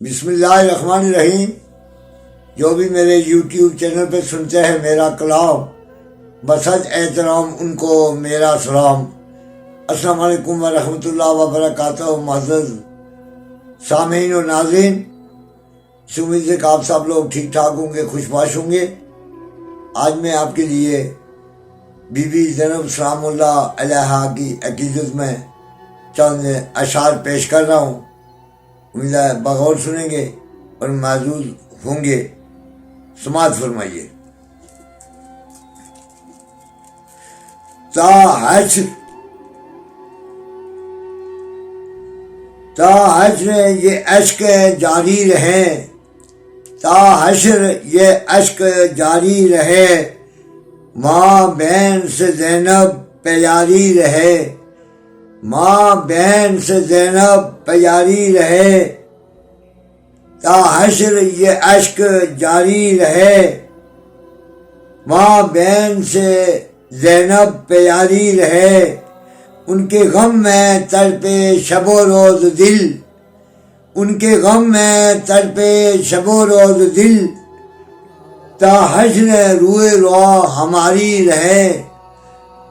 بسم اللہ الرحمن الرحیم۔ جو بھی میرے یوٹیوب چینل پہ سنتے ہیں میرا کلام، بسد احترام ان کو میرا سلام۔ السلام علیکم ورحمۃ اللہ وبرکاتہ۔ معزز سامعین و ناظرین، امید ہے کہ آپ سب لوگ ٹھیک ٹھاک ہوں گے، خوش باش ہوں گے۔ آج میں آپ کے لیے بی بی زینب سلام اللہ علیہا کی عقیدت میں چند اشعار پیش کر رہا ہوں۔ امید ہے بغور سنیں گے اور محظوظ ہوں گے۔ سماعت فرمائیے۔ تا حشر یہ اشک جاری رہے، تا حشر یہ اشک جاری رہے، ماں بہن سے زینب پیاری رہے، ماں بہن سے زینب پیاری رہے، تا حشر یہ اشک جاری رہے، ماں بہن سے زینب پیاری رہے، ان کے غم میں تڑپے شب و روز دل، ان کے غم میں تڑپے شب و روز دل، تا حشر روئے رواں ہماری رہے،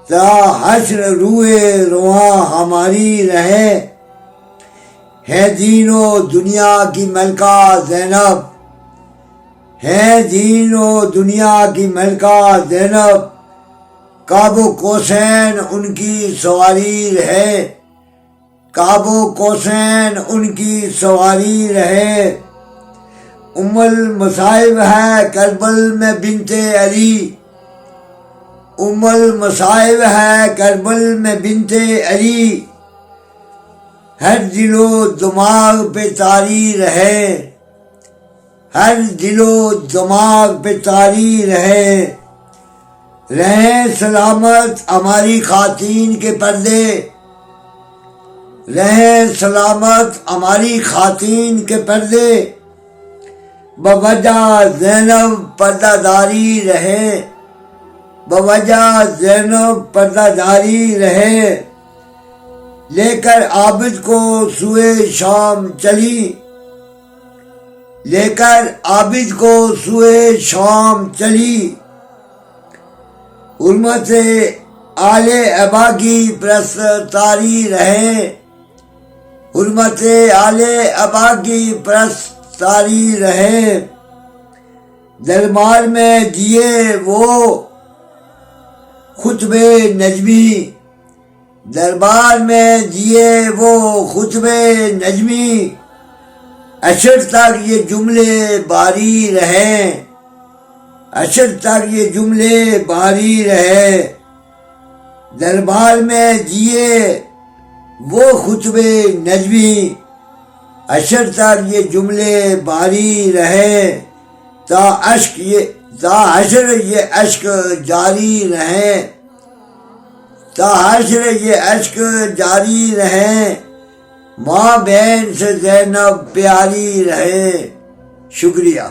تا حشر روئے رواں ہماری رہے، ہے دین و دنیا کی ملکہ زینب، ہے دین و دنیا کی ملکہ زینب، کعب و کوسین ان کی سواری رہے، کعب و کوسین ان کی سواری رہے، ام المصائب ہے کربل میں بنت علی، ام المصائب ہے کربل میں بنت علی، ہر دل و دماغ پہ طاری رہے، ہر دل و دماغ پہ طاری رہے، رہیں سلامت ہماری خواتین کے پردے، رہیں سلامت ہماری خواتین کے پردے، بوجہ زینب پردہ داری رہے، بوجہ زینب پردہ داری رہے، لے کر عابد کو سوئے شام چلی، لے کر عابد کو سوئے شام چلی، حرمت آل ابا کی پرستاری رہے، حرمت آل ابا کی پرستاری رہے، دربار میں دیے وہ خطب نجمی، دربار میں دیے وہ خطب نجمی، عشر تک یہ جملے باری رہے، عشر تک یہ جملے باری رہے، دربار میں دیے وہ خطب نجمی، عشر تک یہ جملے باری رہے، تا حشر یہ اشک جاری رہے، تا حشر یہ اشک جاری رہے، ماں بہن سے زینب پیاری رہے۔ شکریہ۔